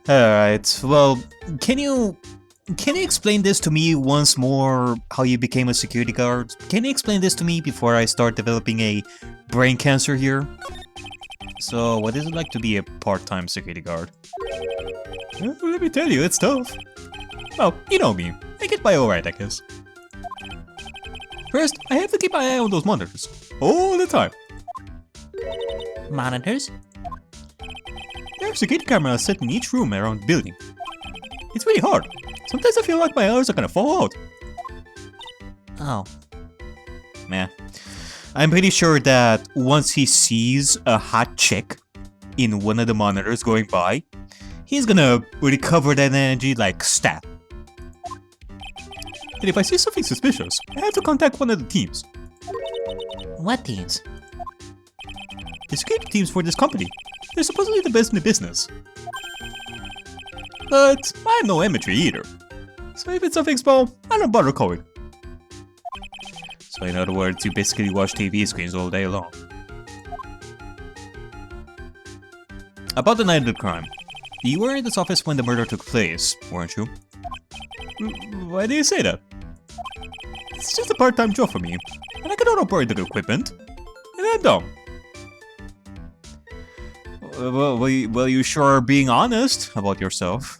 Alright, well, can you explain this to me once more, how you became a security guard? Can you explain this to me before I start developing a brain cancer here? So, what is it like to be a part-time security guard? Let me tell you, it's tough. Well, you know me. I get by alright, I guess. First, I have to keep my eye on those monitors. All the time. Monitors? There are security cameras set in each room around the building. It's really hard. Sometimes I feel like my eyes are gonna fall out. Oh. Meh. I'm pretty sure that once he sees a hot chick in one of the monitors going by, he's gonna recover that energy like stat. And if I see something suspicious, I have to contact one of the teams. What teams? The security teams for this company. They're supposedly the best in the business. But I'm no amateur either. So if it's something small, I don't bother calling. So in other words, you basically watch TV screens all day long. About the night of the crime. You were in this office when the murder took place, weren't you? Why do you say that? It's just a part-time job for me, and I cannot operate the equipment. And I'm dumb. Well, you sure are being honest about yourself.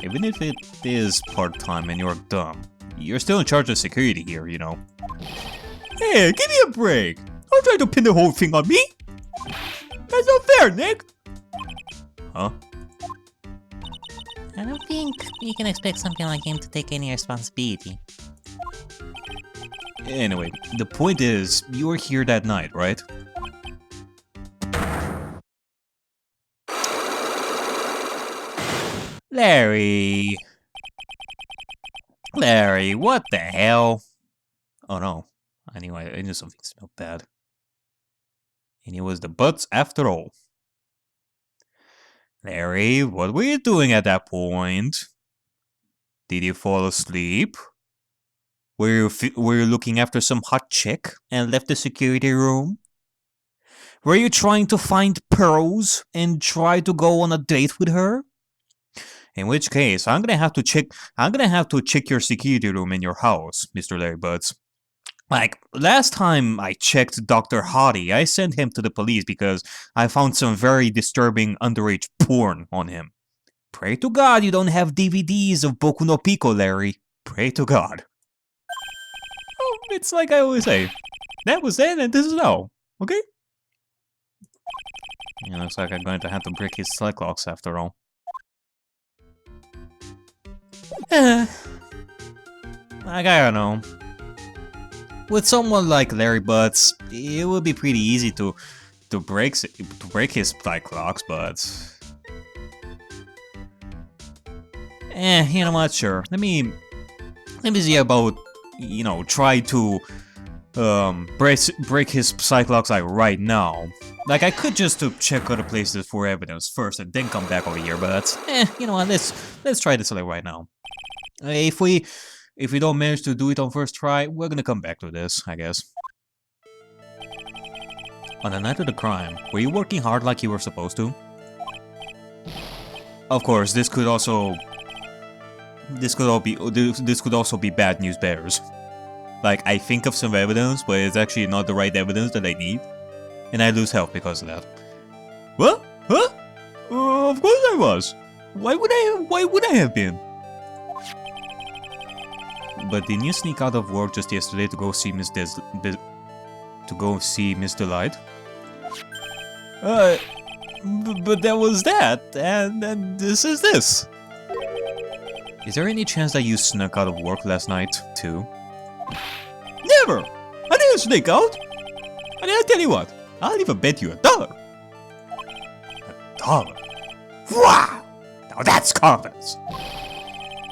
Even if it is part-time and you're dumb, you're still in charge of security here, you know. Hey, give me a break! Don't try to pin the whole thing on me! That's not fair, Nick! Huh? I don't think you can expect something like him to take any responsibility. Anyway, the point is, you were here that night, right? Larry! Larry, what the hell? Oh no. Anyway, I knew something smelled bad. And it was the butts after all. Larry, what were you doing at that point? Did you fall asleep? Were you looking after some hot chick and left the security room? Were you trying to find pearls and try to go on a date with her? In which case, I'm gonna have to check your security room in your house, Mr. Larry Butts. Like, last time I checked Dr. Hottie, I sent him to the police because I found some very disturbing underage porn on him. Pray to God you don't have DVDs of Boku no Pico, Larry. Pray to God. Oh, it's like I always say. That was then and this is now. Okay? Yeah, looks like I'm going to have to break his cyclops after all. I don't know. With someone like Larry Butts, it would be pretty easy to break his cyclops, but you know what? Sure. Let me see about, you know, try to break his cyclops like right now. Like, I could just to check other places for evidence first and then come back over here, but you know what? Let's try this like right now. If we don't manage to do it on first try, we're gonna come back to this, I guess. On the night of the crime, were you working hard like you were supposed to? Of course, this could also be bad news bears. Like, I think of some evidence, but it's actually not the right evidence that I need, and I lose health because of that. What? Huh? Of course I was. Why would I have been? But didn't you sneak out of work just yesterday to go see Miss Delight? But that was that, and this is this. Is there any chance that you snuck out of work last night, too? Never! I didn't sneak out! And I'll tell you what, I'll even bet you $1. $1? Wow! Now that's confidence!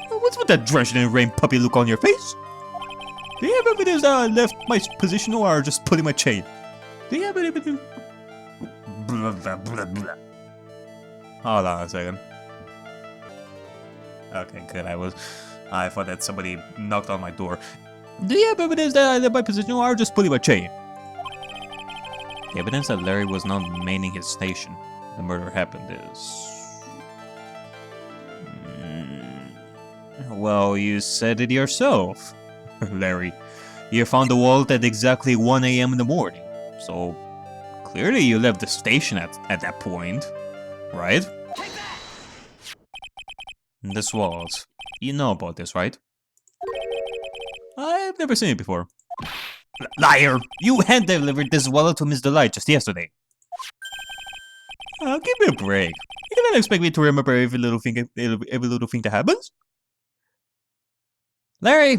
What's with that drenched in rain puppy look on your face? Do you have evidence that I left my position or just pulling my chain? Do you have any evidence? Blah, blah, blah, blah. Hold on a second. Okay, good. I thought that somebody knocked on my door. Do you have evidence that I left my position or just pulling my chain? The evidence that Larry was not manning his station. The murder happened is... Well, you said it yourself, Larry. You found the wallet at exactly 1 a.m. in the morning, so clearly you left the station at that point, right? This wallet. You know about this, right? I've never seen it before. Liar! You hand-delivered this wallet to Miss Delight just yesterday. Give me a break. You cannot expect me to remember every little thing that happens. Larry,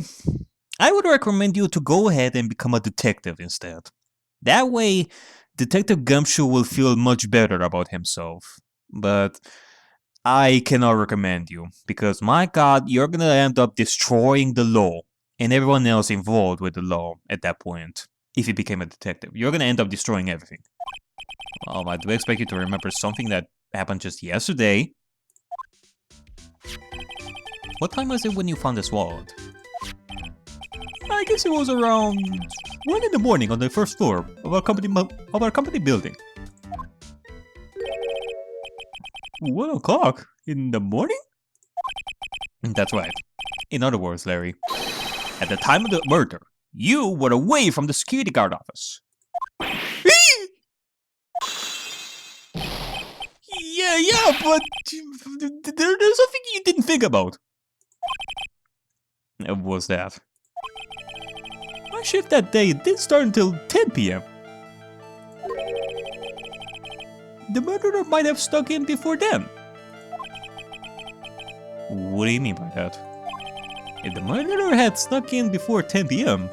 I would recommend you to go ahead and become a detective instead. That way, Detective Gumshoe will feel much better about himself. But I cannot recommend you, because my god, you're gonna end up destroying the law and everyone else involved with the law at that point. If you became a detective, you're gonna end up destroying everything. Well, I do expect you to remember something that happened just yesterday. What time was it when you found this wallet? I guess it was around 1 in the morning on the first floor of our company building. 1 o'clock in the morning? That's right. In other words, Larry, at the time of the murder, you were away from the security guard office. Yeah, but there's something you didn't think about. What was that? My shift that day didn't start until 10 p.m. The murderer might have snuck in before then. What do you mean by that? If the murderer had snuck in before 10 p.m.,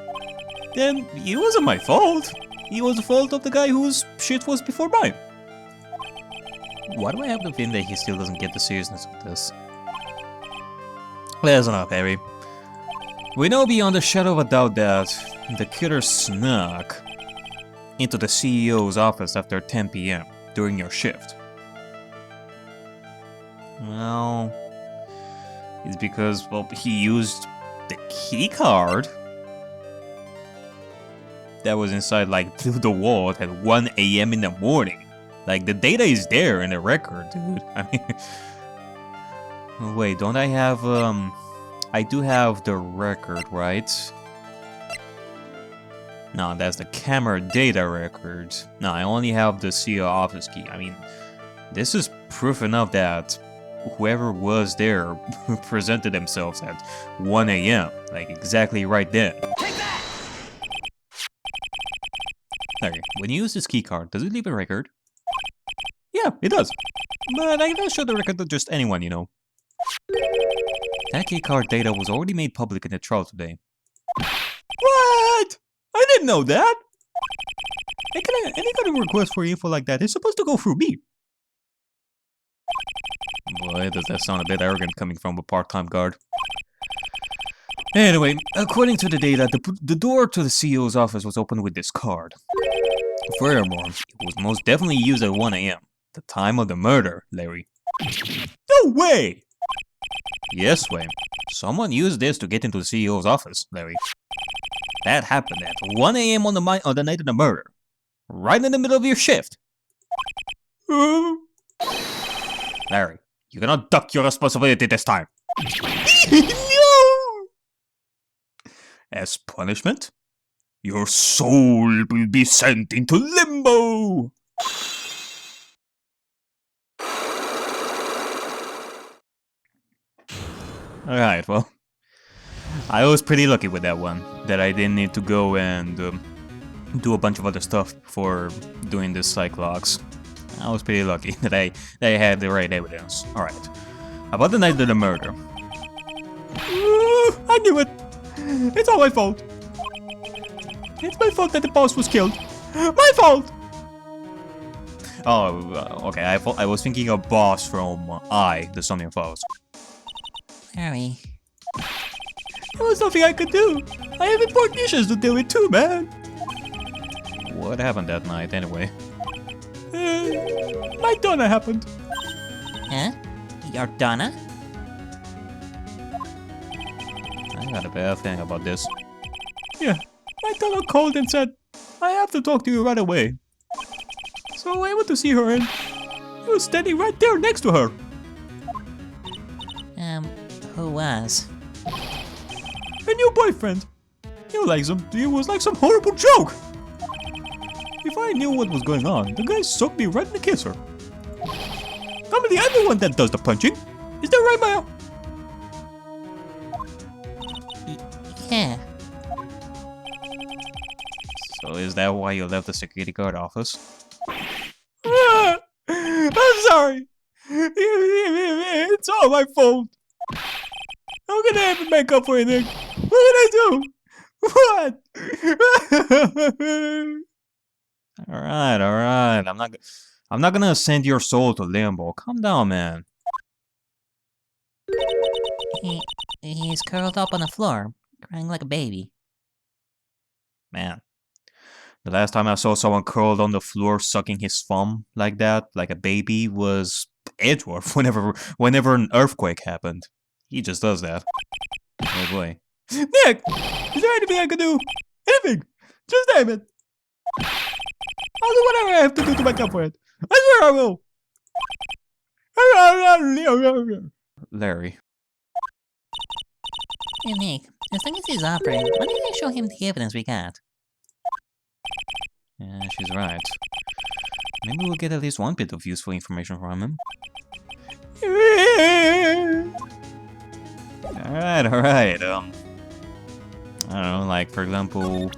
then it wasn't my fault. It was the fault of the guy whose shit was before mine. Why do I have the feeling that he still doesn't get the seriousness of this? Listen up, Harry. We know beyond a shadow of a doubt that the killer snuck into the CEO's office after 10 p.m. during your shift. Well, it's because, well, he used the key card that was inside, like, the wall at 1 a.m. in the morning. Like, the data is there in the record, dude. I mean... Wait, don't I have, I do have the record, right? No, that's the camera data record. No, I only have the CEO office key. I mean, this is proof enough that whoever was there presented themselves at 1 a.m. Like, exactly right then. Larry, when you use this key card, does it leave a record? Yeah, it does. But I cannot show the record to just anyone, you know. That key card data was already made public in the trial today. What? I didn't know that! Any kind of request for info like that is supposed to go through me. Boy, does that sound a bit arrogant coming from a part-time guard. Anyway, according to the data, the door to the CEO's office was opened with this card. Furthermore, it was most definitely used at 1 a.m., the time of the murder, Larry. No way! Yes, Wayne. Someone used this to get into the CEO's office, Larry. That happened at 1 a.m. on the night of the murder. Right in the middle of your shift. Larry, you cannot duck your responsibility this time. No! As punishment, your soul will be sent into limbo. Alright, well, I was pretty lucky with that one, that I didn't need to go and do a bunch of other stuff before doing this psych logs. I was pretty lucky that I had the right evidence. Alright, about the night of the murder. I knew it! It's all my fault! It's my fault that the boss was killed! My fault! Oh, okay, I was thinking of boss from The Somnium Files. Larry. There was nothing I could do. I have important issues to deal with too, man. What happened that night, anyway? My Donna happened. Huh? Your Donna? I got a bad feeling about this. Yeah, my Donna called and said, I have to talk to you right away. So I went to see her and he was standing right there next to her. Who was? Her new boyfriend. It was like some horrible joke. If I knew what was going on, the guy sucked me right in the kisser. Normally, I'm the one that does the punching. Is that right, Maya? Yeah. So is that why you left the security guard office? I'm sorry. It's all my fault. How can I ever make up for anything? What did I do? What? Alright. I'm not gonna send your soul to limbo. Calm down, man. He's curled up on the floor, crying like a baby. Man. The last time I saw someone curled on the floor sucking his thumb like that, like a baby, was Edgeworth whenever an earthquake happened. He just does that. Oh boy. Nick! Is there anything I can do? Anything! Just name it! I'll do whatever I have to do to make up for it. I swear I will! Larry. Hey Nick, as long as he's operating, why don't you show him the evidence we got? Yeah, she's right. Maybe we'll get at least one bit of useful information from him. Alright. I don't know, like, for example,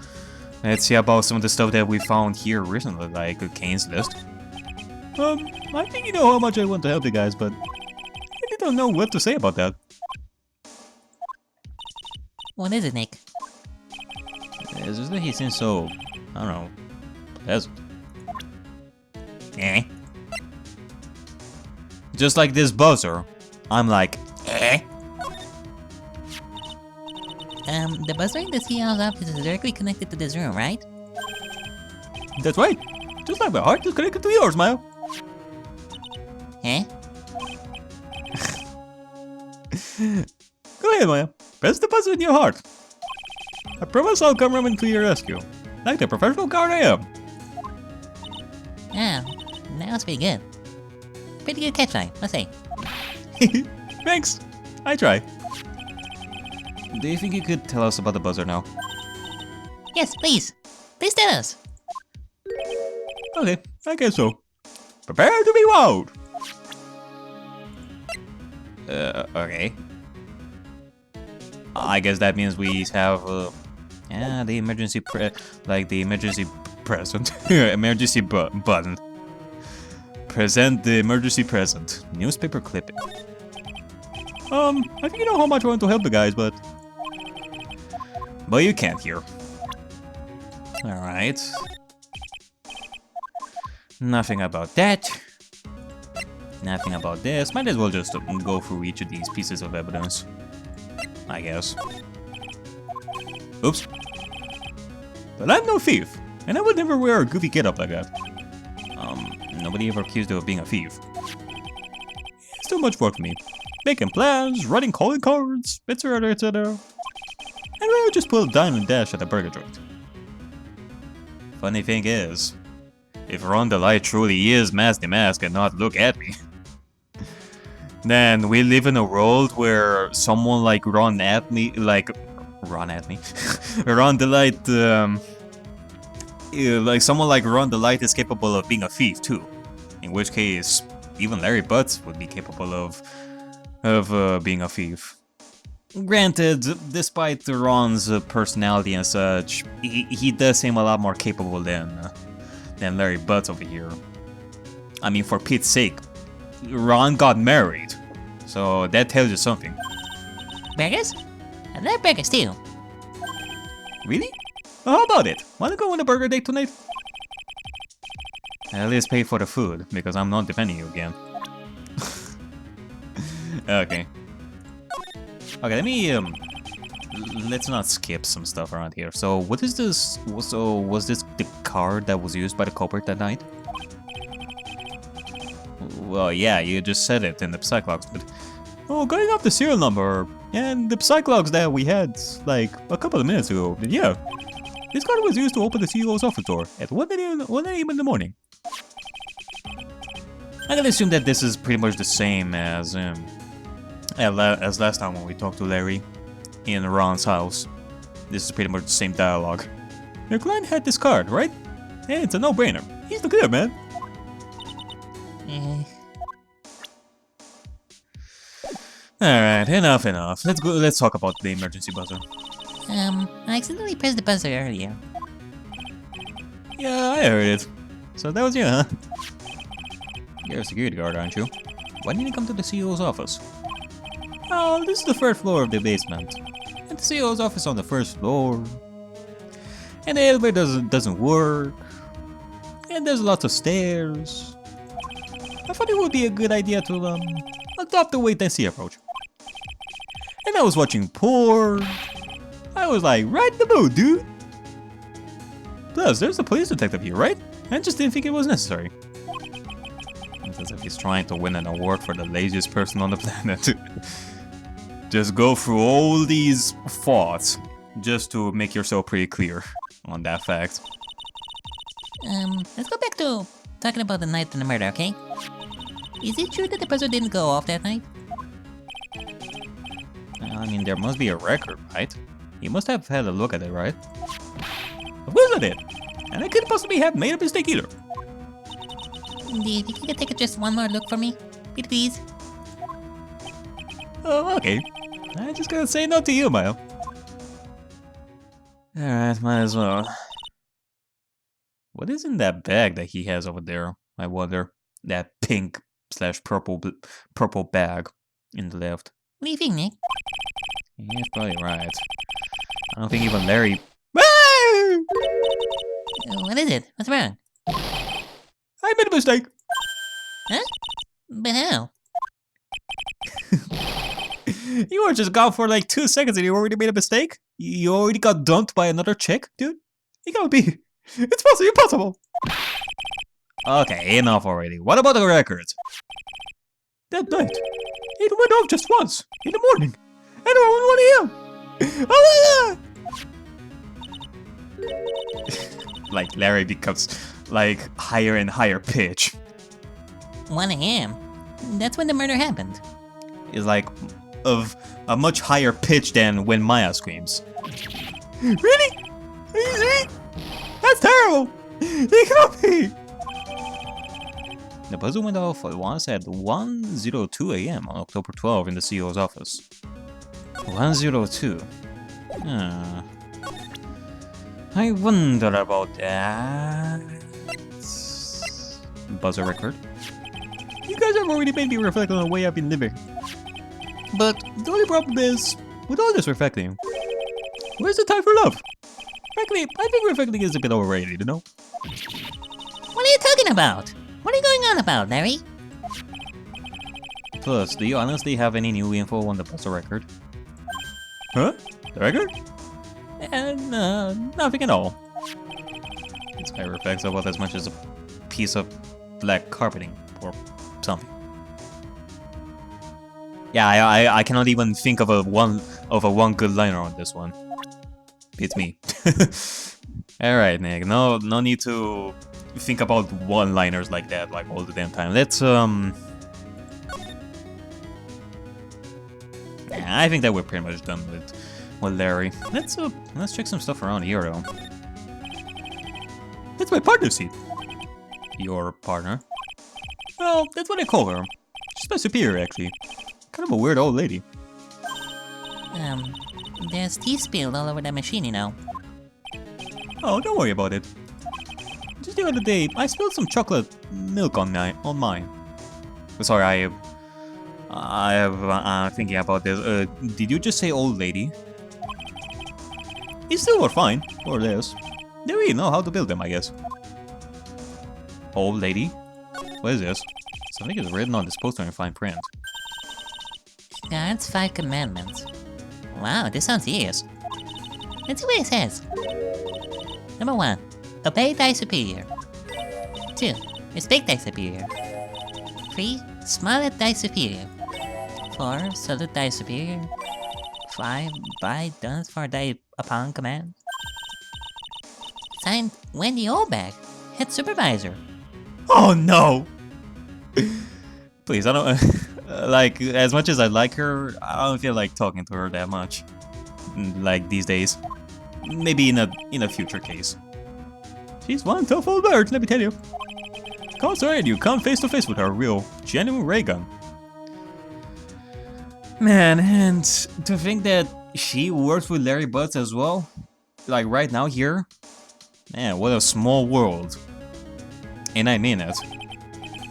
let's see about some of the stuff that we found here recently, like Kane's list. I think you know how much I want to help you guys, but I don't know what to say about that. What is it, Nick? It's just that he seems so, I don't know, pleasant. Eh? Just like this buzzer, I'm like, eh? The buzzer in the CEO's office is directly connected to this room, right? That's right. Just like my heart is connected to yours, Maya. Eh? Go ahead, Maya. Press the buzzer in your heart. I promise I'll come running to your rescue. Like the professional guard I am. Oh, that was pretty good. Pretty good catchline, I'll say. Thanks. I try. Do you think you could tell us about the buzzer now? Yes, please. Please tell us. Okay, I guess so. Prepare to be wowed! Okay. I guess that means we have, the emergency present. Emergency button. Present the emergency present. Newspaper clipping. I think you know how much I want to help the guys, but you can't here. Alright. Nothing about that. Nothing about this. Might as well just go through each of these pieces of evidence, I guess. Oops. But I'm no thief, and I would never wear a goofy getup like that. Nobody ever accused me of being a thief. It's too much work for me. Making plans, writing calling cards, etc, etc. And I would just pull a dime and dash at the burger joint. Funny thing is, if Ron the Light truly is Mask the Mask and not look at me, then we live in a world where someone like Ron the Light, like someone like Ron the Light is capable of being a thief too. In which case, even Larry Butts would be capable of being a thief. Granted, despite Ron's personality and such, he does seem a lot more capable than Larry Butts over here. I mean, for Pete's sake, Ron got married, so that tells you something. Burgers? I love burgers too. Really? Well, how about it? Wanna go on a burger date tonight? At least pay for the food, because I'm not defending you again. Okay. Okay, let's not skip some stuff around here. So, what is this? So, was this the card that was used by the culprit that night? Well, yeah, you just said it in the Psychlogs, but... Oh, going off the serial number, and the Psychlogs that we had, like, a couple of minutes ago, yeah. This card was used to open the CEO's office door at 1 a.m. in the morning. I can assume that this is pretty much the same as last time when we talked to Larry. in Ron's house. This is pretty much the same dialogue. Your client had this card, right? Hey, it's a no-brainer. He's the good man. Alright, enough. Let's talk about the emergency buzzer. I accidentally pressed the buzzer earlier. Yeah, I heard it. So that was you, huh? You're a security guard, aren't you? Why didn't you come to the CEO's office? Oh, this is the third floor of the basement. And the CEO's office on the first floor. And the elevator doesn't work. And there's lots of stairs. I thought it would be a good idea to adopt the wait-and-see approach. And I was watching porn. I was like, right in the mood, dude. Plus, there's a police detective here, right? I just didn't think it was necessary. It's as if he's trying to win an award for the laziest person on the planet. Just go through all these thoughts just to make yourself pretty clear on that fact. Let's go back to talking about the night of the murder, okay? Is it true that the buzzer didn't go off that night? I mean, there must be a record, right? You must have had a look at it, right? Of course I did! And I couldn't possibly have made a mistake either. Do you think you could take just one more look for me? Please? Oh, okay. I just gotta say no to you, Mile. Alright, might as well. What is in that bag that he has over there? I wonder. That pink/purple bag in the left. What do you think, Nick? Yeah, he's probably right. I don't think even Larry. What is it? What's wrong? I made a mistake. Huh? But how? You were just gone for like 2 seconds and you already made a mistake? You already got dumped by another chick, dude? You gotta be. It's possibly impossible. Okay, enough already. What about the records? That night, it went off just once in the morning, and around 1 a.m. Oh my god! Like Larry becomes like higher and higher pitch. 1 a.m.? That's when the murder happened. Is like of a much higher pitch than when Maya screams. Really? Are you serious? That's terrible! It cannot be! The buzzer went off once at 1:02 a.m. on October 12 in the CEO's office. 1:02. I wonder about that. Buzzer record. You guys have already made me reflect on the way I've been living. But the only problem is, with all this reflecting, where's the time for love? Frankly, I think reflecting is a bit overrated, you know? What are you talking about? What are you going on about, Larry? Plus, do you honestly have any new info on the buzzer record? Huh? The record? And nothing at all. This guy reflects about as much as a piece of black carpeting or something. Yeah, I cannot even think of a one good liner on this one. It's me. Alright, Nick. No need to think about one-liners like that like all the damn time. Let's yeah, I think that we're pretty much done with Larry. Let's check some stuff around here though. That's my partner's seat. Your partner? Well, that's what I call her. She's my superior actually. Kind of a weird old lady. There's tea spilled all over the machine, you know. Oh, don't worry about it. Just the other day, I spilled some chocolate milk on mine. Sorry, I'm thinking about this. Did you just say old lady? These still were fine, more or less. They really know how to build them, I guess. Old lady? What is this? Something is written on this poster in fine print. God's 5 commandments. Wow, this sounds serious. Let's see what it says. Number 1. Obey thy superior. 2. Respect thy superior. 3. Smile at thy superior. 4. Salute thy superior. 5. Buy donuts for thy upon command. Signed, Wendy Olbeck, head supervisor. Oh no! Please, I don't... like, as much as I like her, I don't feel like talking to her that much. like these days. Maybe in a future case. She's one tough old bird, let me tell you. Call her and you come face to face with her real, genuine ray gun. Man, and to think that she works with Larry Butts as well, like right now here, man, what a small world. And I mean it.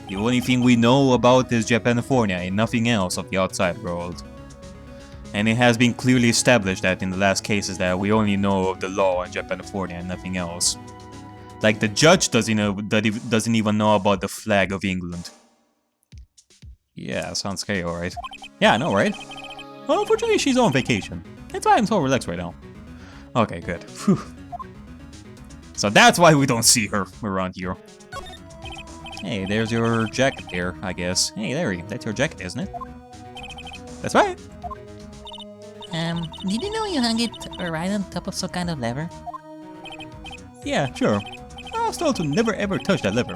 The only thing we know about is Japanifornia and nothing else of the outside world. And it has been clearly established that in the last cases that we only know of the law in Japanifornia and nothing else. Like the judge doesn't even know about the flag of England. Yeah, sounds scary, alright. Yeah, I know, right? Well, unfortunately, she's on vacation. That's why I'm so relaxed right now. Okay, good. Whew. So that's why we don't see her around here. Hey, there's your jacket there, I guess. Hey, Larry, that's your jacket, isn't it? That's right. Did you know you hung it right on top of some kind of lever? Yeah, sure. I was told to never ever touch that lever.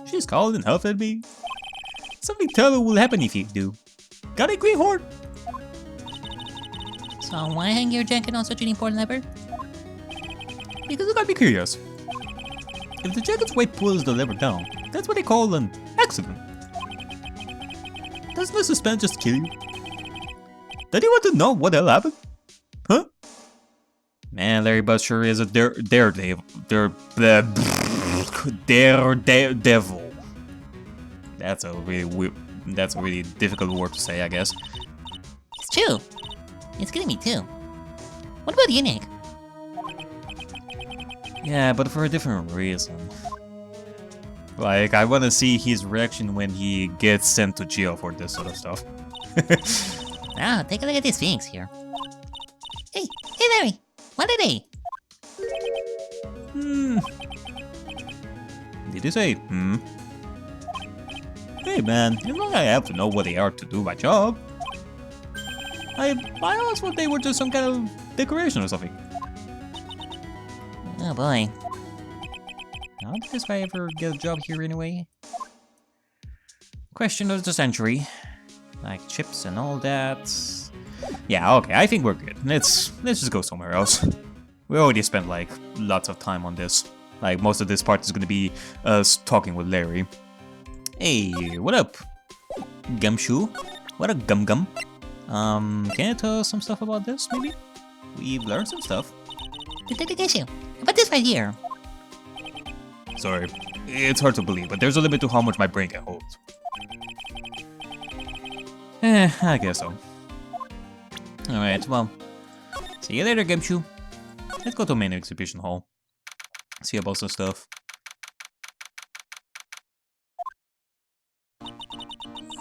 She's called and huffed at me. Something terrible will happen if you do. Got it, greenhorn? So why hang your jacket on such an important lever? Because you gotta be curious. If the jacket's weight pulls the lever down, that's what they call an accident. Doesn't the suspense just kill you? Don't you want to know what hell happened? Huh? Man, Larry Butts sure is a daredevil. Daredevil. That's a really difficult word to say, I guess. It's true. It's getting me too. What about you, Nick? Yeah, but for a different reason. Like, I want to see his reaction when he gets sent to jail for this sort of stuff. Ah, take a look at these Phoenix here. Hey, Larry! What are they? Did you say, Hey man, you know I have to know what they are to do my job. I always thought they were just some kind of decoration or something. Oh boy. How did this guy ever get a job here anyway? Question of the century. Like chips and all that. Yeah, okay, I think we're good. Let's just go somewhere else. We already spent like lots of time on this. Like most of this part is gonna be us talking with Larry. Hey, what up? Gumshoe? What a gum? Can you tell us some stuff about this, maybe? We've learned some stuff. Detective Issue, about this right here. Sorry, it's hard to believe, but there's a limit to how much my brain can hold. I guess so. Alright, well, see you later, Gumshoe. Let's go to main exhibition hall. See about some stuff.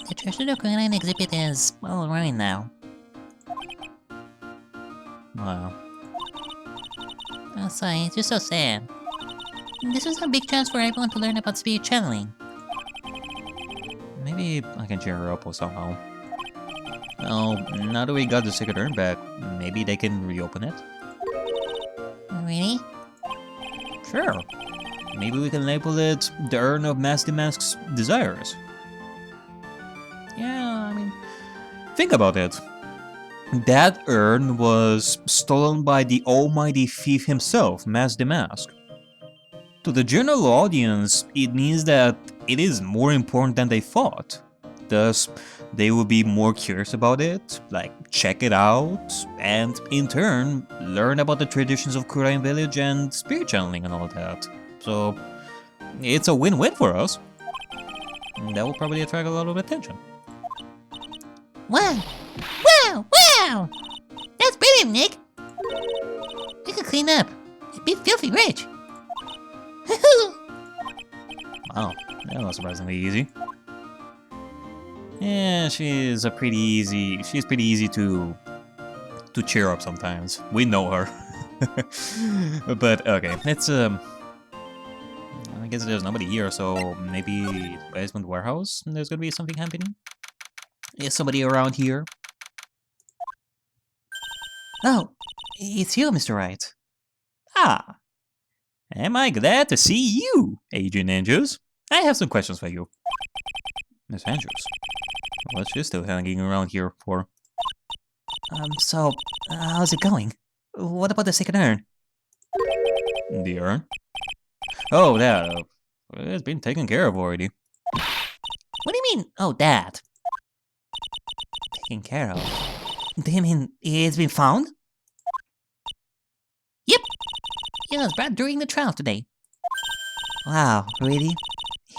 The Treasure of Conan exhibit is all running now. Wow. Oh, sorry, it's just so sad. This was a big chance for everyone to learn about spirit channeling. Maybe I can cheer her up or somehow. Well, now that we got the secret urn back, maybe they can reopen it? Really? Sure. Maybe we can label it the Urn of Mass Demask's Desires. Yeah, I mean, think about it. That urn was stolen by the almighty thief himself, Mass Demask. To the general audience, it means that it is more important than they thought. Thus, they will be more curious about it, like check it out, and in turn, learn about the traditions of Kurain Village and spirit channeling and all that. So, it's a win-win for us. And that will probably attract a lot of attention. Wow! Wow! That's brilliant, Nick! We could clean up and be filthy rich! Wow, that was surprisingly easy. Yeah, she's pretty easy to cheer up sometimes. We know her. But okay, let's I guess there's nobody here, so maybe basement warehouse. There's gonna be something happening. Is somebody around here? Oh, it's you, Mr. Wright. Ah, am I glad to see you, Agent Andrews. I have some questions for you. Miss Andrews, what's she still hanging around here for? So, how's it going? What about the second urn? The urn? Oh, that. It's been taken care of already. What do you mean, oh, that? Taken care of? Do you mean it's been found? Yep! It was brought during the trial today. Wow, really?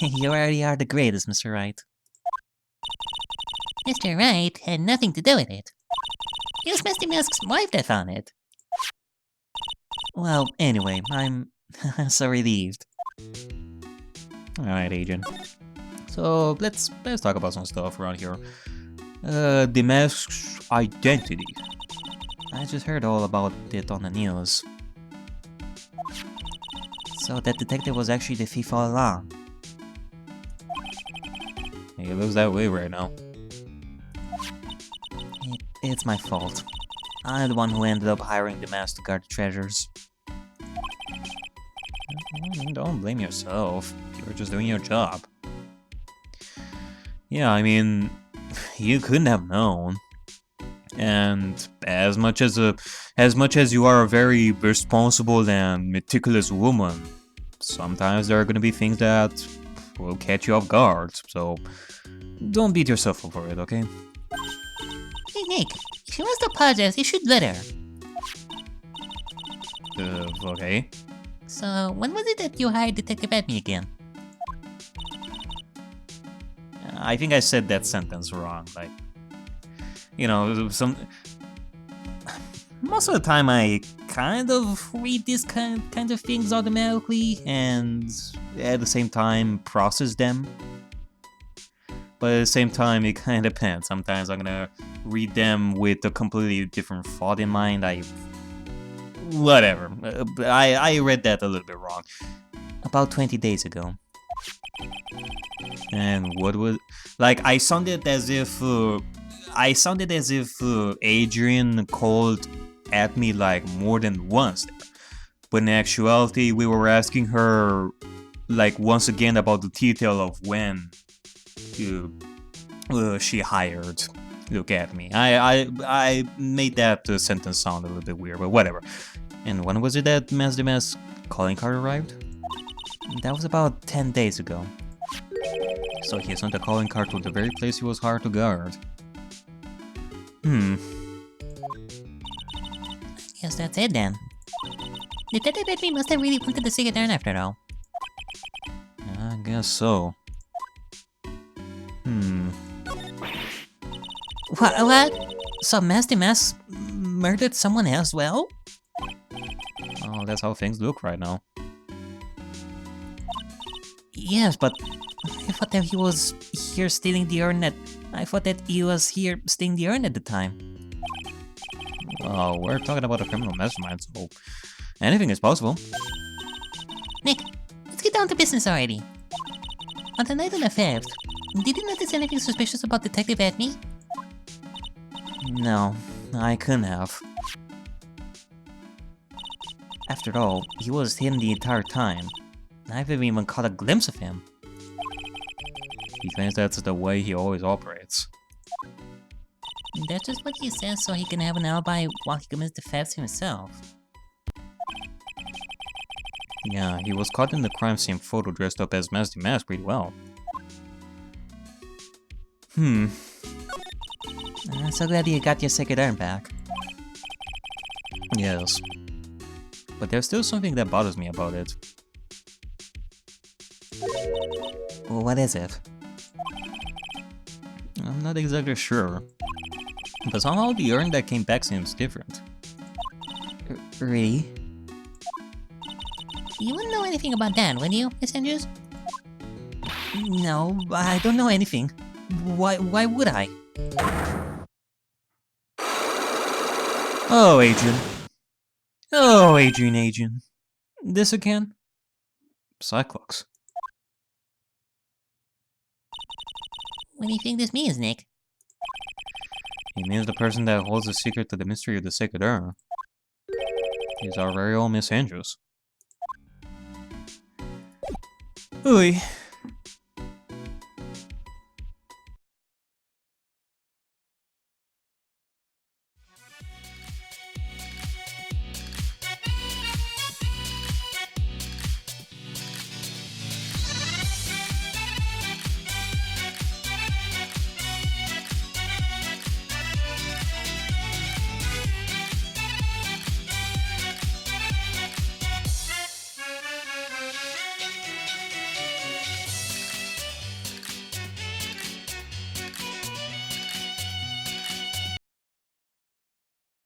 You already are the greatest, Mr. Wright. Mr. Wright had nothing to do with it. It was Misty Mask's wife that found it. Well, anyway, I'm so relieved. Alright, Agent. So let's talk about some stuff around here. The mask's identity. I just heard all about it on the news. So that detective was actually the thief all along. He looks that way right now. It's my fault. I'm the one who ended up hiring the mask to guard the treasures. Don't blame yourself. You're just doing your job. Yeah, I mean, you couldn't have known. And as much as you are a very responsible and meticulous woman, sometimes there are going to be things that will catch you off guard. So don't beat yourself up for it, okay? Hey Nick, if she wants to apologize, you should let her. Okay. So, when was it that you hired Detective Edme again? I think I said that sentence wrong. Like, you know, most of the time I kind of read these kind of things automatically and at the same time process them. But at the same time, it kind of depends. Sometimes I'm gonna read them with a completely different thought in mind. Whatever. I read that a little bit wrong. About 20 days ago. And what was... Like, I sounded as if Adrian called at me like more than once. But in actuality, we were asking her like once again about the detail of when she hired Look at me. I made that sentence sound a little bit weird, but whatever. And when was it that the Mask calling card arrived? That was about 10 days ago. So he sent a calling card to the very place he was hired to guard. Guess that's it then. Detective Edme must have really wanted to see it down after all. I guess so. What? So Master Mask murdered someone as well? Oh, that's how things look right now. Yes, but I thought that he was here stealing the urn I thought that he was here stealing the urn at the time. Well, we're talking about a criminal mastermind, so anything is possible. Nick, let's get down to business already. On the night of the 5th, did you notice anything suspicious about Detective Edme? No, I couldn't have. After all, he was hidden the entire time. I haven't even caught a glimpse of him. He thinks that's the way he always operates. That's just what he says so he can have an alibi while he commits the thefts himself. Yeah, he was caught in the crime scene photo dressed up as Master Mask pretty well. I'm so glad you got your second urn back. Yes. But there's still something that bothers me about it. What is it? I'm not exactly sure. But somehow the urn that came back seems different. Really? You wouldn't know anything about that, would you, Miss Andrews? No, I don't know anything. Why would I? Oh, Adrian. Oh, Adrian. This again? Cyclops. What do you think this means, Nick? It means the person that holds the secret to the mystery of the sacred urn is our very own Miss Andrews. Ooh.